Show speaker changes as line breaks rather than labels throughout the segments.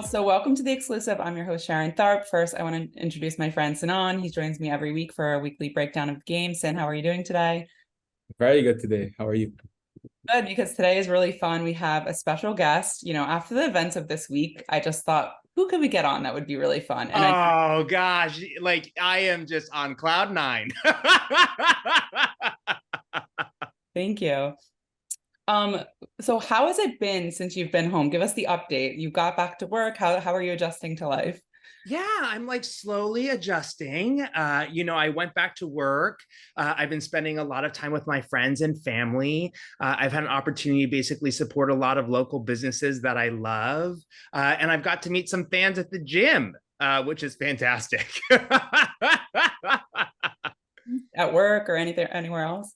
So welcome to the exclusive. I'm your host, Sharon Tharp. First, I want to introduce my friend Sinan. He joins me every week for a weekly breakdown of the game. Sin, how are you doing today?
Very good today. How are you?
Good, because today is really fun. We have a special guest. After the events of this week, I just thought, who could we get on that would be really fun? And I
Oh gosh, like I am just on cloud nine.
thank you. Um, so how has it been since you've been home? Give us the update. You got back to work. How are you adjusting to life?
Yeah, I'm like slowly adjusting. I went back to work. I've been spending a lot of time with my friends and family. I've had an opportunity to basically support a lot of local businesses that I love. And I've got to meet some fans at the gym, which is fantastic.
At work or anything anywhere else?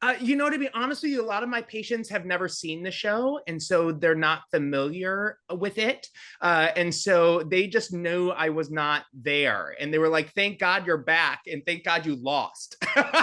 To be honest with you, a lot of my patients have never seen the show, and so they're not familiar with it. And so they just knew I was not there. And they were like, thank God you're back, and thank God you lost.
Well,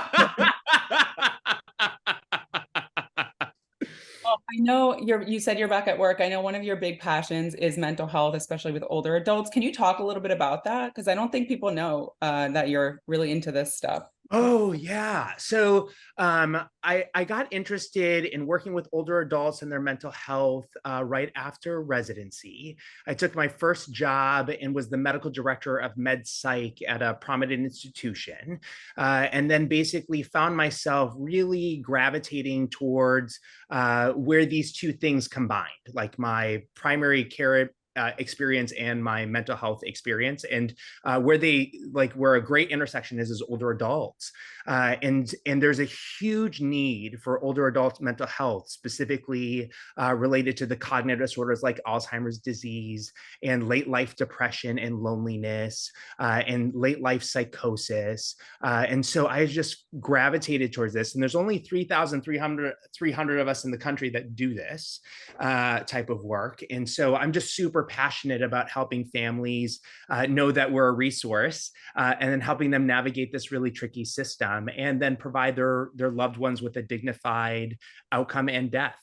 I know you said you're back at work. I know one of your big passions is mental health, especially with older adults. Can you talk a little bit about that? Because I don't think people know that you're really into this stuff.
Oh yeah. So I got interested in working with older adults and their mental health right after residency. I took my first job and was the medical director of med psych at a prominent institution, and then basically found myself really gravitating towards where these two things combined, like my primary care experience and my mental health experience, and where a great intersection is older adults, and there's a huge need for older adults mental health, specifically related to the cognitive disorders like Alzheimer's disease and late life depression and loneliness, and late life psychosis, and so I just gravitated towards this, and there's only 3,300 of us in the country that do this type of work, and so I'm just super passionate about helping families know that we're a resource, and then helping them navigate this really tricky system, and then provide their loved ones with a dignified outcome and death.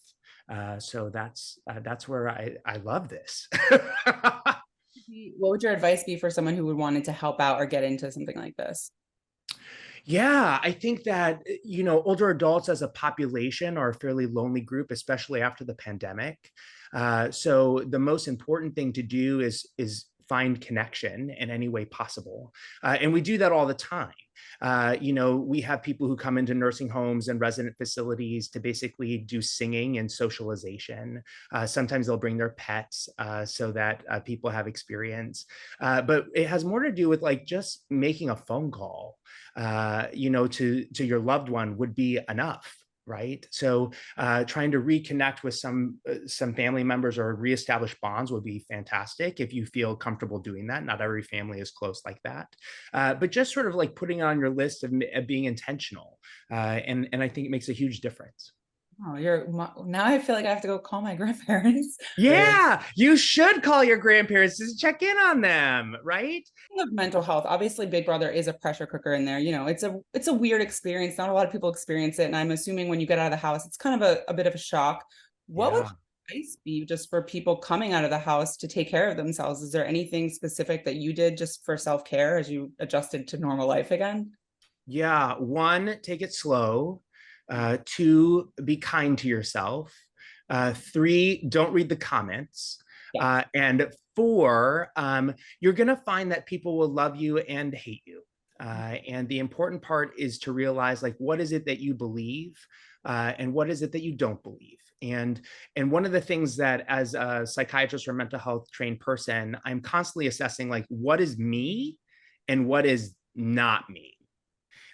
So that's where I love this.
What would your advice be for someone who would wanted to help out or get into something like this?
Yeah, I think that, older adults as a population are a fairly lonely group, especially after the pandemic. So the most important thing to do is find connection in any way possible. And we do that all the time. We have people who come into nursing homes and resident facilities to basically do singing and socialization. Sometimes they'll bring their pets so that people have experience. But it has more to do with like just making a phone call, to your loved one would be enough. Right. So trying to reconnect with some family members or reestablish bonds would be fantastic if you feel comfortable doing that. Not every family is close like that. But just sort of like putting on your list of being intentional. And I think it makes a huge difference.
Oh, now I feel like I have to go call my grandparents.
Yeah, you should call your grandparents to check in on them, right?
Of mental health, obviously Big Brother is a pressure cooker in there. It's a weird experience. Not a lot of people experience it, and I'm assuming when you get out of the house it's kind of a bit of a shock. What would
Yeah.
advice be just for people coming out of the house to take care of themselves? Is there anything specific that you did just for self-care as you adjusted to normal life again?
Yeah. One, take it slow. Two, be kind to yourself. Three, don't read the comments.
Yeah.
And four, you're going to find that people will love you and hate you. And the important part is to realize, like, what is it that you believe, and what is it that you don't believe. And one of the things that, as a psychiatrist or mental health trained person, I'm constantly assessing, like, what is me and what is not me.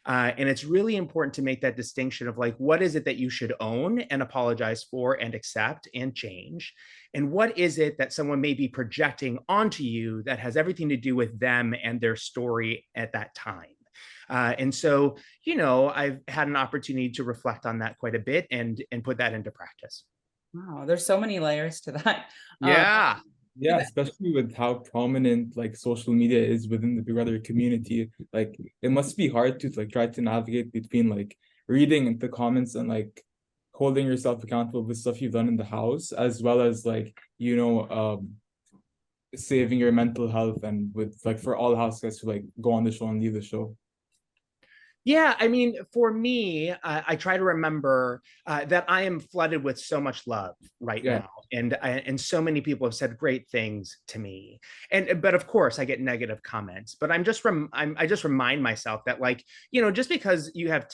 And it's really important to make that distinction of like, what is it that you should own and apologize for and accept and change? And what is it that someone may be projecting onto you that has everything to do with them and their story at that time? And so, I've had an opportunity to reflect on that quite a bit and put that into practice.
Wow, there's so many layers to that.
Yeah.
Yeah, especially with how prominent like social media is within the Big Brother community. Like it must be hard to like try to navigate between like reading the comments and like holding yourself accountable with stuff you've done in the house, as well as like, saving your mental health and with like for all house guys to like go on the show and leave the show?
Yeah, I mean, for me, I try to remember that I am flooded with so much love right
Yeah.
now, and so many people have said great things to me. And but of course, I get negative comments. But I just remind myself that, like, just because you have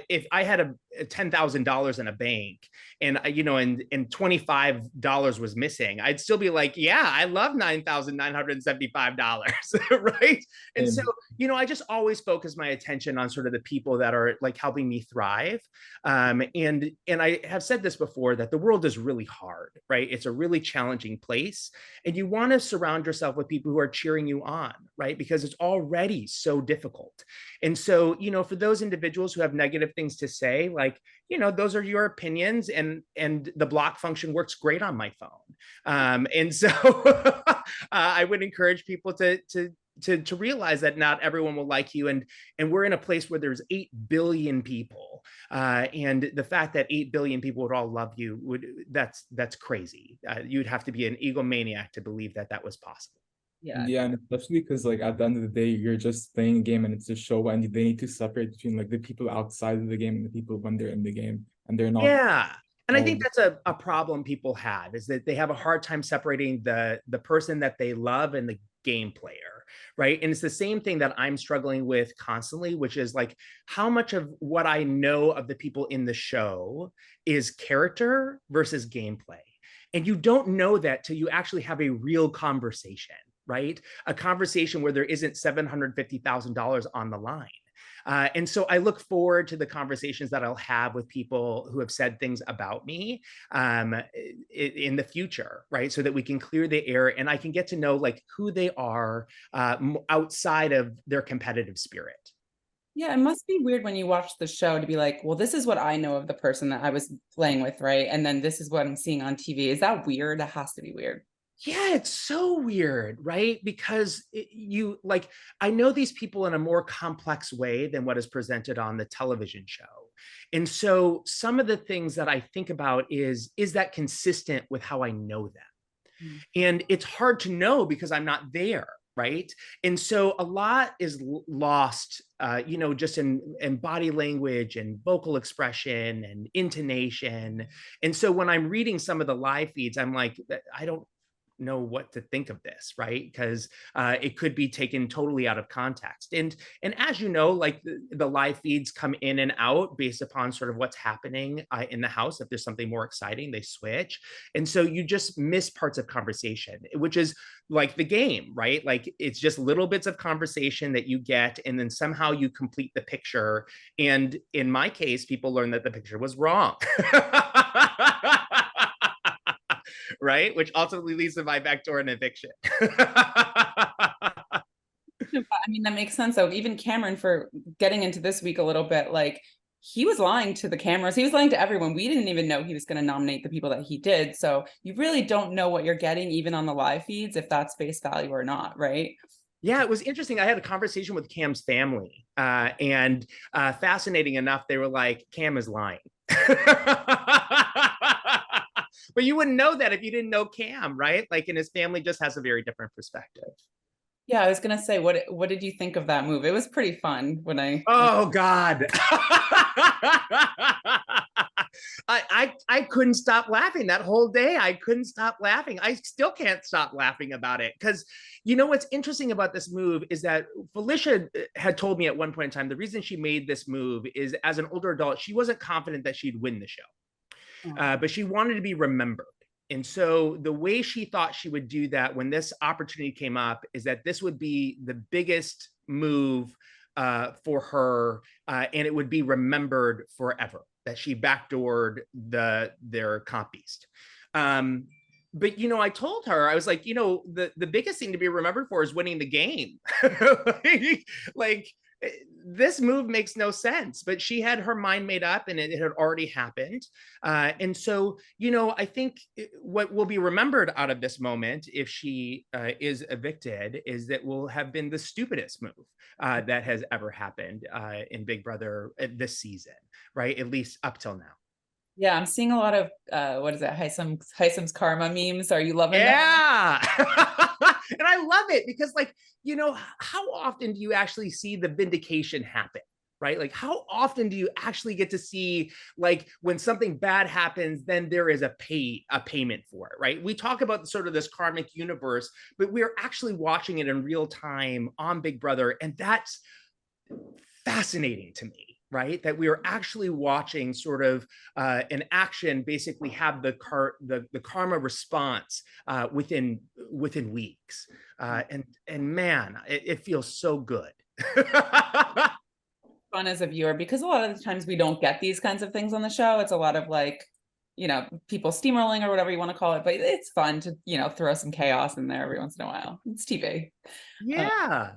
if I had a $10,000 in a bank and and $25 was missing, I'd still be like, yeah, I love $9,975, right? And so I just always focus my attention on sort of the people that are like helping me thrive. And I have said this before, that the world is really hard, right? It's a really challenging place. And you want to surround yourself with people who are cheering you on, right? Because it's already so difficult. And so, for those individuals who have negative things to say, like, those are your opinions, and the block function works great on my phone. And so I would encourage people to realize that not everyone will like you, and we're in a place where there's 8 billion people, and the fact that 8 billion people would all love you, that's crazy. You'd have to be an egomaniac to believe that was possible.
Yeah, and especially because like at the end of the day, you're just playing a game and it's a show, and they need to separate between like the people outside of the game and the people when they're in the game, and they're not.
Yeah. And I think
All,
that's a problem people have, is that they have a hard time separating the person that they love and the game player, right? And it's the same thing that I'm struggling with constantly, which is like, how much of what I know of the people in the show is character versus gameplay? And you don't know that till you actually have a real conversation, right? A conversation where there isn't $750,000 on the line. And so I look forward to the conversations that I'll have with people who have said things about me in the future, right? So that we can clear the air and I can get to know like who they are outside of their competitive spirit.
Yeah, it must be weird when you watch the show to be like, well, this is what I know of the person that I was playing with, right? And then this is what I'm seeing on TV. Is that weird? That has to be weird.
Yeah, it's so weird, right? Because I know these people in a more complex way than what is presented on the television show. And so some of the things that I think about is that consistent with how I know them? Mm. And it's hard to know because I'm not there, right? And so a lot is lost, just in body language and vocal expression and intonation. And so when I'm reading some of the live feeds, I'm like, I don't know what to think of this, right? Because it could be taken totally out of context. And as you know, like the live feeds come in and out based upon sort of what's happening in the house. If there's something more exciting, they switch. And so you just miss parts of conversation, which is like the game, right? Like it's just little bits of conversation that you get, and then somehow you complete the picture. And in my case, people learn that the picture was wrong. Right? Which ultimately leads to my backdoor and eviction.
I mean, that makes sense. So even Cameron, for getting into this week a little bit, like he was lying to the cameras. He was lying to everyone. We didn't even know he was going to nominate the people that he did. So you really don't know what you're getting, even on the live feeds, if that's face value or not, right?
Yeah, it was interesting. I had a conversation with Cam's family, and fascinating enough, they were like, Cam is lying. But you wouldn't know that if you didn't know Cam, right? Like, and his family just has a very different perspective.
Yeah, I was gonna say, what did you think of that move? It was pretty fun when I.
Oh God. I couldn't stop laughing that whole day. I couldn't stop laughing. I still can't stop laughing about it because what's interesting about this move is that Felicia had told me at one point in time the reason she made this move is, as an older adult, she wasn't confident that she'd win the show. But she wanted to be remembered. And so the way she thought she would do that when this opportunity came up is that this would be the biggest move for her, and it would be remembered forever, that she backdoored their comp beast. But I told her, I was like, the biggest thing to be remembered for is winning the game. like this move makes no sense, but she had her mind made up and it had already happened. And so, I think what will be remembered out of this moment, if she is evicted, is that will have been the stupidest move that has ever happened in Big Brother this season, right? At least up till now.
Yeah, I'm seeing a lot of what is it, Hisam's karma memes. Are you loving
that? Yeah. And I love it because, like, you know, how often do you actually see the vindication happen? Right? Like, how often do you actually get to see, like, when something bad happens, then there is a payment for it, right? We talk about sort of this karmic universe, but we're actually watching it in real time on Big Brother, and that's fascinating to me, right? That we are actually watching sort of an action basically have the karma response within weeks, and man, it feels so good.
Fun as a viewer, because a lot of the times we don't get these kinds of things on the show. It's a lot of, like, you know, people steamrolling or whatever you want to call it, but it's fun to, you know, throw some chaos in there every once in a while. It's TV.
Yeah.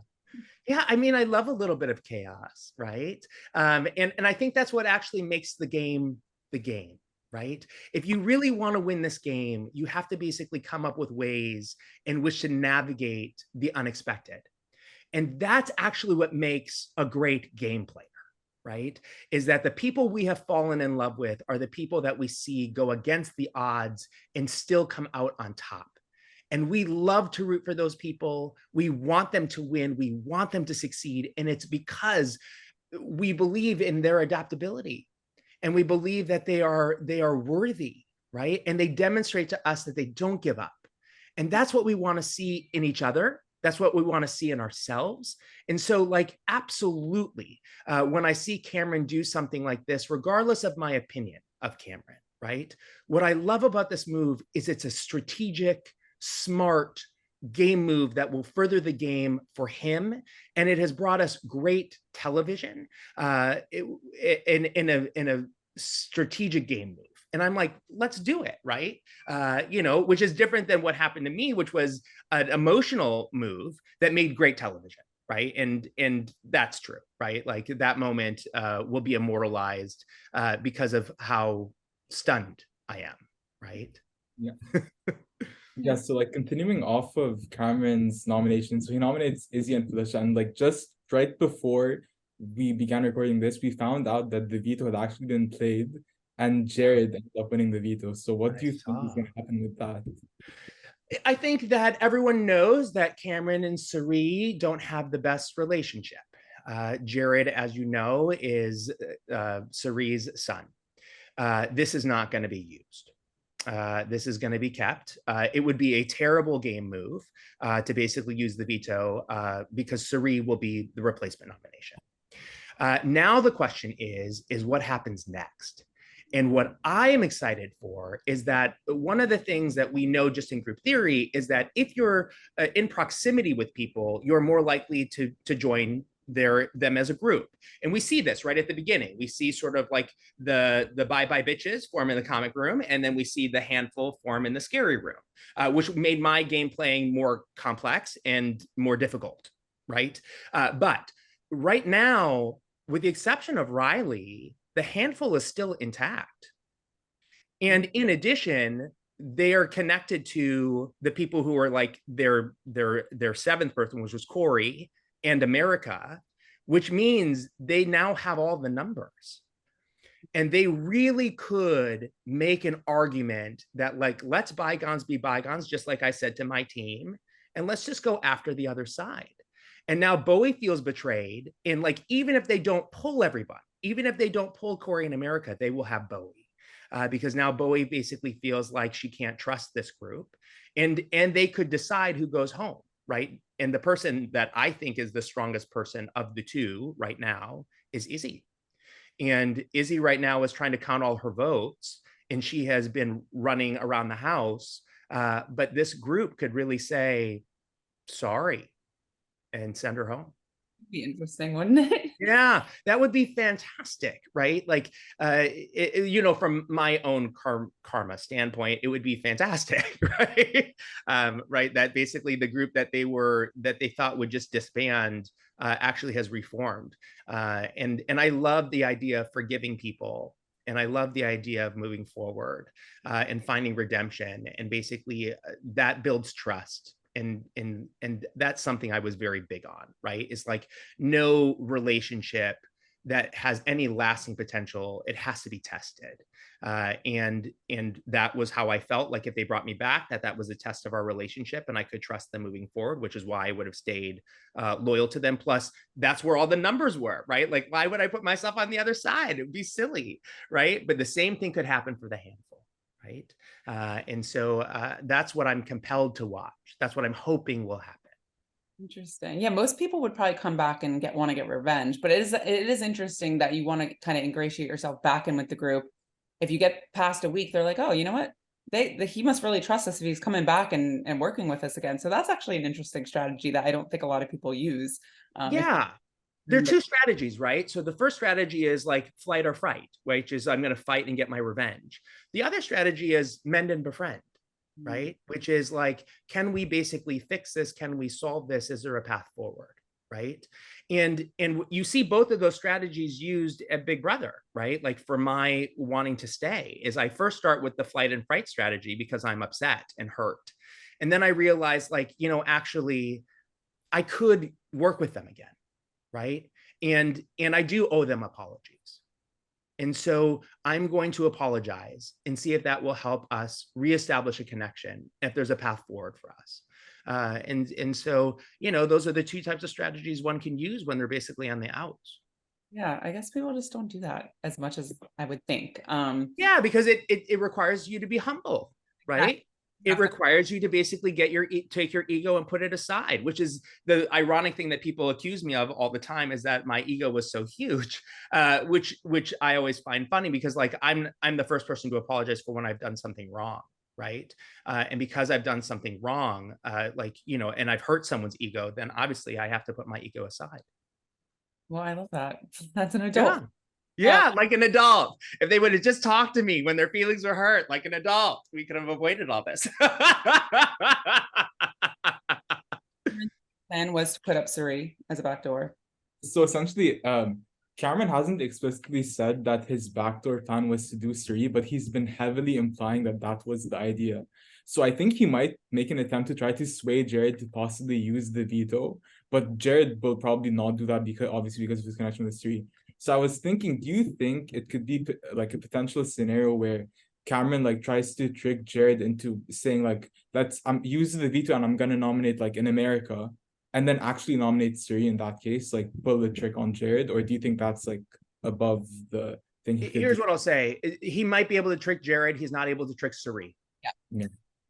Yeah, I mean, I love a little bit of chaos, right? And I think that's what actually makes the game, right? If you really want to win this game, you have to basically come up with ways in which to navigate the unexpected. And that's actually what makes a great game player, right? Is that the people we have fallen in love with are the people that we see go against the odds and still come out on top. And we love to root for those people. We want them to win. We want them to succeed. And it's because we believe in their adaptability, and we believe that they are worthy, right? And they demonstrate to us that they don't give up. And that's what we want to see in each other. That's what we want to see in ourselves. And so, like, absolutely, when I see Cameron do something like this, regardless of my opinion of Cameron, right? What I love about this move is it's a strategic, smart game move that will further the game for him, and it has brought us great television in a strategic game move. And I'm like, let's do it, right? You know, which is different than what happened to me, which was an emotional move that made great television, right? And that's true, right? Like, that moment will be immortalized because of how stunned I am, right?
Yeah. Yeah, so like continuing off of Cameron's nomination, so he nominates Izzy and Felicia, and like just right before we began recording this, we found out that the veto had actually been played, and Jared ended up winning the veto. So what do you think is going to happen with that?
I think that everyone knows that Cameron and Cirie don't have the best relationship. Jared, as you know, is Cirie's son. This is not going to be used. This is going to be kept. It would be a terrible game move to basically use the veto because Cirie will be the replacement nomination. Now the question is what happens next? And what I am excited for is that one of the things that we know just in group theory is that if you're in proximity with people, you're more likely to join them as a group. And we see this right at the beginning. We see sort of like the bye-bye bitches form in the comic room, and then we see the handful form in the scary room, which made my game playing more complex and more difficult, right? But right now, with the exception of Riley, the handful is still intact. And in addition, they are connected to the people who are like their seventh person, which was Corey and America, which means they now have all the numbers. And they really could make an argument that, like, let's bygones be bygones, just like I said to my team, and let's just go after the other side. And now Bowie feels betrayed. And like, even if they don't pull everybody, even if they don't pull Corey and America, they will have Bowie. Because now Bowie basically feels like she can't trust this group. And they could decide who goes home, right? And the person that I think is the strongest person of the two right now is Izzy. And Izzy right now is trying to count all her votes, and she has been running around the house. But this group could really say, sorry, and send her home.
Be interesting, wouldn't it?
Yeah, that would be fantastic, right? Like, you know, from my own karma standpoint, it would be fantastic, right? Right, that basically the group that they thought would just disband actually has reformed, and I love the idea of forgiving people, and I love the idea of moving forward and finding redemption, and basically that builds trust. And that's something I was very big on, right? It's like no relationship that has any lasting potential, it has to be tested. And that was how I felt like if they brought me back, that was a test of our relationship and I could trust them moving forward, which is why I would have stayed loyal to them. Plus, that's where all the numbers were, right? Like, why would I put myself on the other side? It would be silly, right? But the same thing could happen for the handful, right? And so that's what I'm compelled to watch. That's what I'm hoping will happen.
Interesting. Yeah, most people would probably come back and want to get revenge, but it is interesting that you want to kind of ingratiate yourself back in with the group. If you get past a week, they're like, oh, you know what? He must really trust us if he's coming back and working with us again. So that's actually an interesting strategy that I don't think a lot of people use.
Yeah. There are two strategies, right? So the first strategy is like flight or fright, which is I'm going to fight and get my revenge. The other strategy is mend and befriend, right? Which is like, can we basically fix this? Can we solve this? Is there a path forward? Right. And you see both of those strategies used at Big Brother, right? Like for my wanting to stay is I first start with the flight and fright strategy because I'm upset and hurt. And then I realized like, actually I could work with them again. Right. And I do owe them apologies. And so I'm going to apologize and see if that will help us reestablish a connection, if there's a path forward for us. And so, those are the two types of strategies one can use when they're basically on the outs.
Yeah, I guess people just don't do that as much as I would think.
Yeah, because it requires you to be humble, right? It requires you to basically take your ego and put it aside, which is the ironic thing that people accuse me of all the time, is that my ego was so huge, which I always find funny because like I'm the first person to apologize for when I've done something wrong, right? And because I've done something wrong, and I've hurt someone's ego, then obviously I have to put my ego aside.
Well, I love that. That's an adult.
Yeah, like an adult. If they would have just talked to me when their feelings were hurt, like an adult, we could have avoided all this.
Plan was to put up Suri as a backdoor.
So essentially, Cameron hasn't explicitly said that his backdoor plan was to do Suri, but he's been heavily implying that that was the idea. So I think he might make an attempt to try to sway Jared to possibly use the veto, but Jared will probably not do that because of his connection with Suri. So I was thinking, do you think it could be like a potential scenario where Cameron like tries to trick Jared into saying like, I'm using the veto and I'm gonna nominate like in America, and then actually nominate Suri in that case, like pull the trick on Jared? Or do you think that's like above the thing he could
Here's
do?
what I'll say. He might be able to trick Jared. He's not able to trick Suri.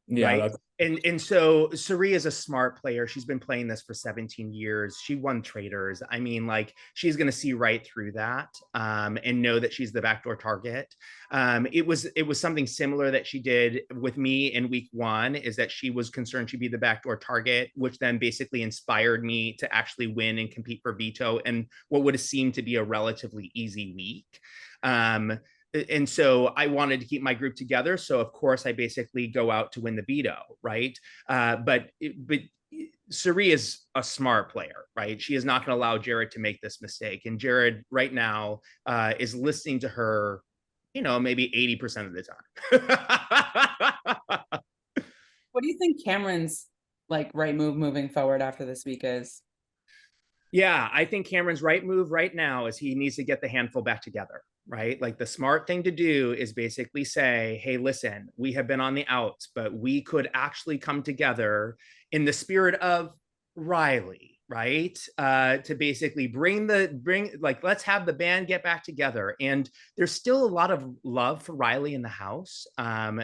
Yeah,
right? And so Suri is a smart player. She's been playing this for 17 years. She won Traders. I mean, like, she's going to see right through that and know that she's the backdoor target. It was something similar that she did with me in week 1, is that she was concerned she'd be the backdoor target, which then basically inspired me to actually win and compete for veto and what would have seemed to be a relatively easy week. And so I wanted to keep my group together. So of course I basically go out to win the veto, right? But Suri is a smart player, right? She is not going to allow Jared to make this mistake. And Jared right now is listening to her, maybe 80% of the time.
What do you think Cameron's like right move moving forward after this week is?
Yeah, I think Cameron's right move right now is he needs to get the handful back together, right? Like, the smart thing to do is basically say, hey, listen, we have been on the outs, but we could actually come together in the spirit of Riley, right? To basically let's have the band get back together. And there's still a lot of love for Riley in the house.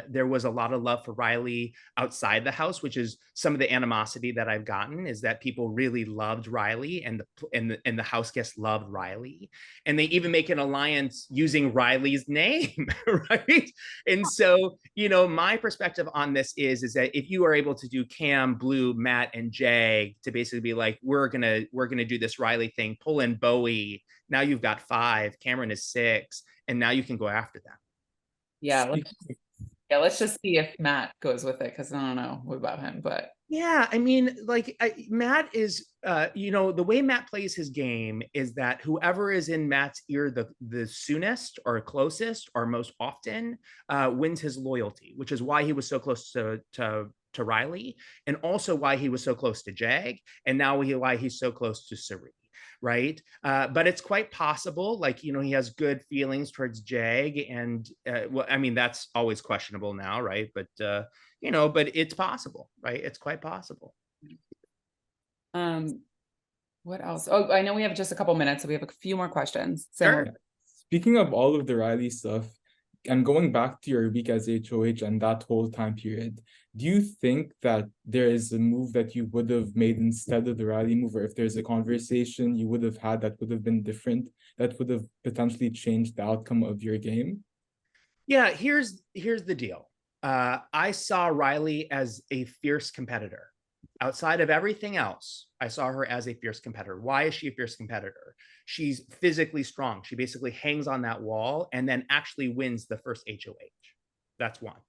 There was a lot of love for Riley outside the house, which is some of the animosity that I've gotten, is that people really loved Riley and the house guests loved Riley. And they even make an alliance using Riley's name, right? And so, my perspective on this is that if you are able to do Cam, Blue, Matt, and Jag to basically be like, we're gonna do this Riley thing, pull in Bowie. Now you've got 5, Cameron is 6, and now you can go after them.
Yeah, let's just see if Matt goes with it, because I don't know about him, but
yeah, I mean, like, Matt is, the way Matt plays his game is that whoever is in Matt's ear the soonest or closest or most often wins his loyalty, which is why he was so close to Riley, and also why he was so close to Jag, and now why he's so close to Suri. right? But it's quite possible, like, he has good feelings towards Jag, and well, I mean, that's always questionable now, right? But but it's possible, right? It's quite possible.
What else? Oh, I know we have just a couple minutes, so we have a few more questions.
Sure.
Speaking of all of the Riley stuff, and going back to your week as HOH and that whole time period, do you think that there is a move that you would have made instead of the Riley move, or if there's a conversation you would have had that would have been different, that would have potentially changed the outcome of your game?
Yeah, here's the deal. I saw Riley as a fierce competitor. Outside of everything else, I saw her as a fierce competitor. Why is she a fierce competitor? She's physically strong. She basically hangs on that wall and then actually wins the first HOH. That's one.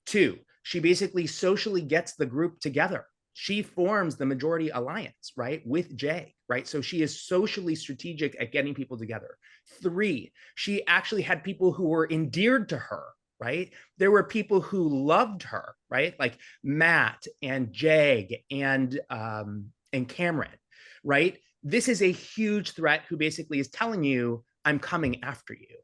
Two, she basically socially gets the group together. She forms the majority alliance, right, with Jay, right? So she is socially strategic at getting people together. Three, she actually had people who were endeared to her, right? There were people who loved her, right? Like Matt and Jag and Cameron, right? This is a huge threat who basically is telling you, I'm coming after you,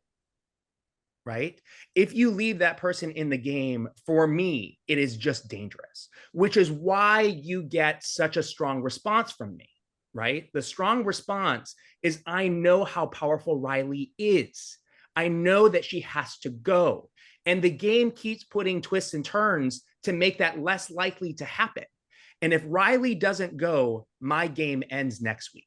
right? If you leave that person in the game, for me, it is just dangerous, which is why you get such a strong response from me, right? The strong response is, I know how powerful Riley is. I know that she has to go. And the game keeps putting twists and turns to make that less likely to happen. And if Riley doesn't go, my game ends next week.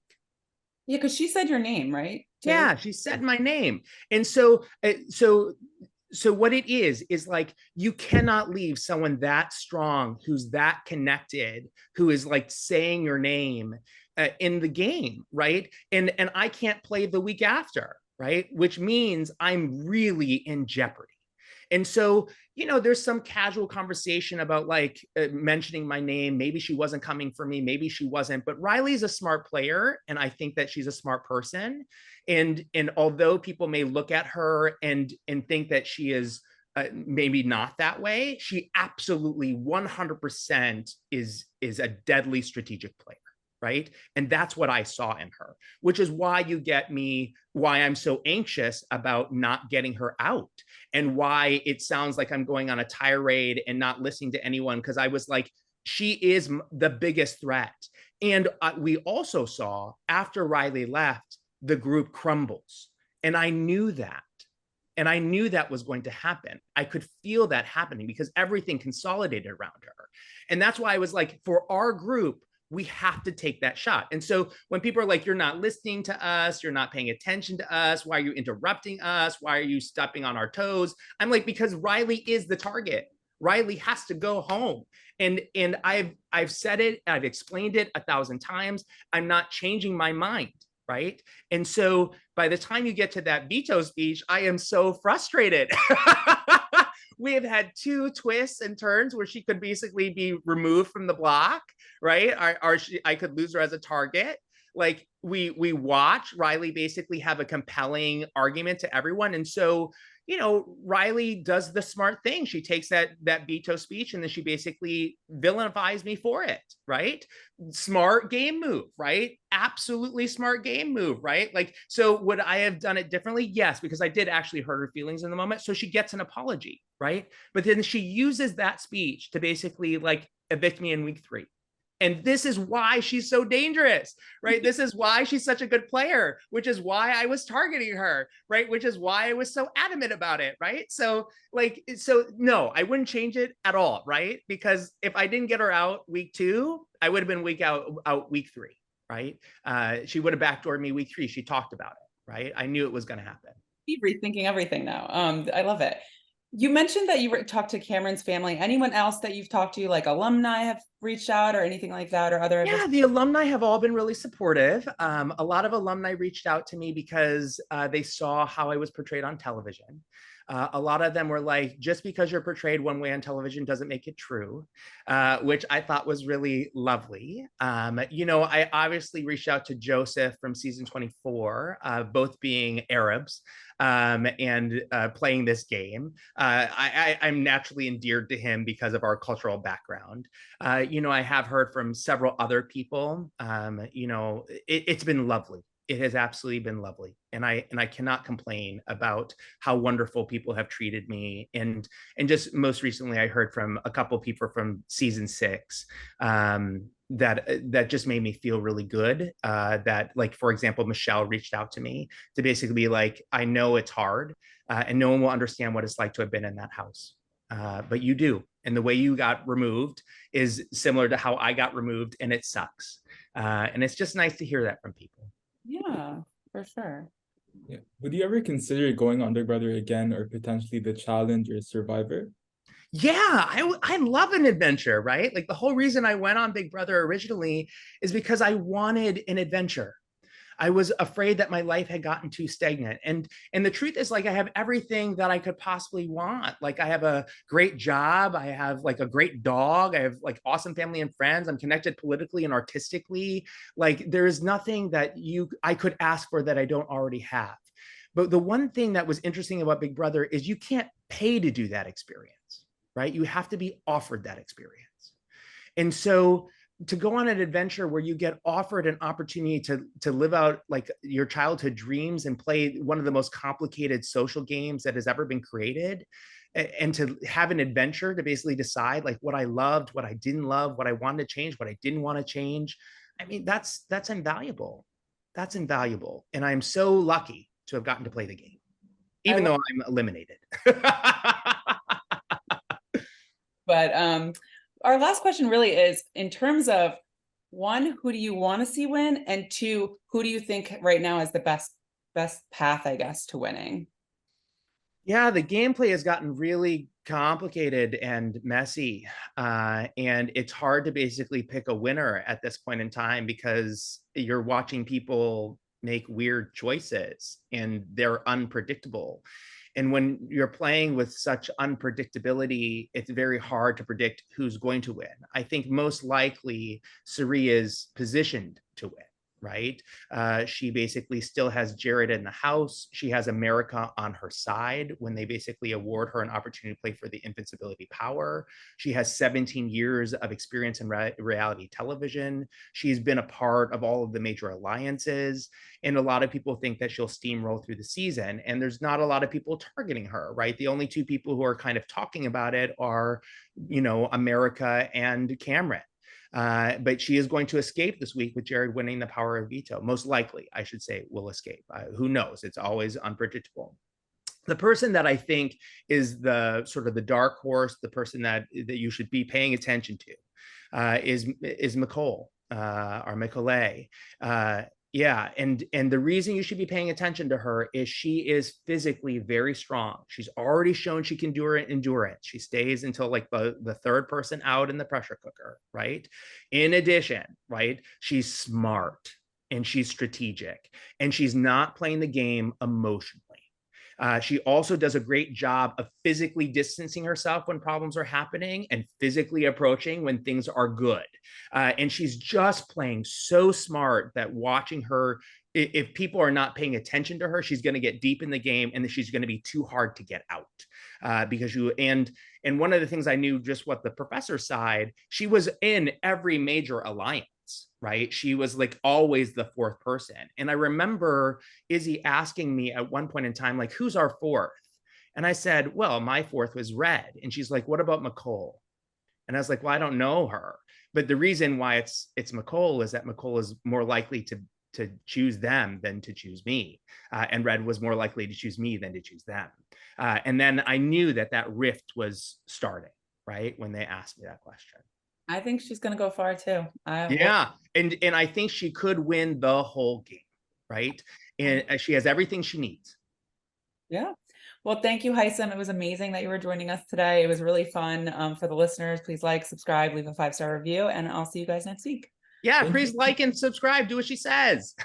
Yeah, because she said your name, right?
Too? Yeah, she said my name. And so what it is like, you cannot leave someone that strong, who's that connected, who is like saying your name in the game, right? And I can't play the week after, right? Which means I'm really in jeopardy. And so, there's some casual conversation about like mentioning my name. Maybe she wasn't coming for me. Maybe she wasn't. But Riley's a smart player, and I think that she's a smart person. And although people may look at her and think that she is maybe not that way, she absolutely 100% is a deadly strategic player. Right. And that's what I saw in her, which is why you get me, why I'm so anxious about not getting her out, and why it sounds like I'm going on a tirade and not listening to anyone. Because I was like, she is the biggest threat. And we also saw after Riley left, the group crumbles. And I knew that. And I knew that was going to happen. I could feel that happening because everything consolidated around her. And that's why I was like, for our group, we have to take that shot. And so when people are like, you're not listening to us, you're not paying attention to us, why are you interrupting us? Why are you stepping on our toes? I'm like, because Riley is the target. Riley has to go home. And I've said it, I've explained it 1,000 times. I'm not changing my mind, right? And so by the time you get to that veto speech, I am so frustrated. We have had 2 twists and turns where she could basically be removed from the block, right? Or I could lose her as a target. Like we watch Riley basically have a compelling argument to everyone. And so, Riley does the smart thing. She takes that veto speech and then she basically villanifies me for it, right? Smart game move, right? Absolutely smart game move, right? Like, so would I have done it differently? Yes, because I did actually hurt her feelings in the moment. So she gets an apology, right? But then she uses that speech to basically like evict me in week 3. And this is why she's so dangerous, right? This is why she's such a good player, which is why I was targeting her, right? Which is why I was so adamant about it, right? So no, I wouldn't change it at all, right? Because if I didn't get her out week 2, I would have been out week 3, right? She would have backdoored me week 3. She talked about it, right? I knew it was going to happen.
Keep rethinking everything now. I love it. You mentioned that you talked to Cameron's family. Anyone else that you've talked to, like alumni have reached out or anything like that, or other?
Yeah, the alumni have all been really supportive. A lot of alumni reached out to me because they saw how I was portrayed on television. A lot of them were like, just because you're portrayed one way on television doesn't make it true, which I thought was really lovely. I obviously reached out to Joseph from season 24, both being Arabs and playing this game. I'm naturally endeared to him because of our cultural background. I have heard from several other people. It's been lovely. It has absolutely been lovely, and I cannot complain about how wonderful people have treated me. And just most recently, I heard from a couple of people from season 6 that just made me feel really good. That, like, for example, Michelle reached out to me to basically be like, I know it's hard, and no one will understand what it's like to have been in that house, but you do. And the way you got removed is similar to how I got removed, and it sucks. And it's just nice to hear that from people.
Yeah, for sure.
Yeah. Would you ever consider going on Big Brother again, or potentially the challenge or Survivor?
Yeah, I love an adventure, right? Like, the whole reason I went on Big Brother originally is because I wanted an adventure. I was afraid that my life had gotten too stagnant. And the truth is, like, I have everything that I could possibly want. Like, I have a great job, I have like a great dog, I have like awesome family and friends, I'm connected politically and artistically. Like, there is nothing that I could ask for that I don't already have. But the one thing that was interesting about Big Brother is you can't pay to do that experience, right? You have to be offered that experience. And so to go on an adventure where you get offered an opportunity to live out like your childhood dreams and play one of the most complicated social games that has ever been created, and to have an adventure to basically decide like what I loved, what I didn't love, what I wanted to change, what I didn't want to change. I mean, that's invaluable. That's invaluable. And I'm so lucky to have gotten to play the game, even though I'm eliminated.
But our last question really is, in terms of, one, who do you want to see win? And two, who do you think right now is the best path, I guess, to winning?
Yeah, the gameplay has gotten really complicated and messy. And it's hard to basically pick a winner at this point in time because you're watching people make weird choices and they're unpredictable. And when you're playing with such unpredictability, it's very hard to predict who's going to win. I think most likely Cirie is positioned to win, right? She basically still has Jared in the house. She has America on her side when they basically award her an opportunity to play for the invincibility power. She has 17 years of experience in reality television. She's been a part of all of the major alliances. And a lot of people think that she'll steamroll through the season. And there's not a lot of people targeting her, right? The only two people who are kind of talking about it are, America and Cameron. But she is going to escape this week with Jared winning the power of veto. Most likely, I should say, will escape. Who knows? It's always unpredictable. The person that I think is the sort of the dark horse, the person that you should be paying attention to, is Nicole or Micole. Yeah, and the reason you should be paying attention to her is she is physically very strong. She's already shown she can do endurance. She stays until like the third person out in the pressure cooker, right? In addition, right, she's smart and she's strategic and she's not playing the game emotionally. She also does a great job of physically distancing herself when problems are happening and physically approaching when things are good. And she's just playing so smart that watching her, if people are not paying attention to her, she's going to get deep in the game and she's going to be too hard to get out. Because and one of the things I knew, just what the professor side, she was in every major alliance. Right? She was like always the fourth person. And I remember Izzy asking me at one point in time, like, who's our fourth? And I said, well, my fourth was Red. And she's like, what about Nicole? And I was like, well, I don't know her. But the reason why it's Nicole is that Nicole is more likely to choose them than to choose me. And Red was more likely to choose me than to choose them. And then I knew that rift was starting, right? When they asked me that question.
I think she's going to go far too.
Yeah, and I think she could win the whole game, right? And she has everything she needs.
Yeah. Well, thank you, Hisam. It was amazing that you were joining us today. It was really fun. For the listeners, please like, subscribe, leave a 5-star review, and I'll see you guys next week.
Yeah, please like and subscribe. Do what she says.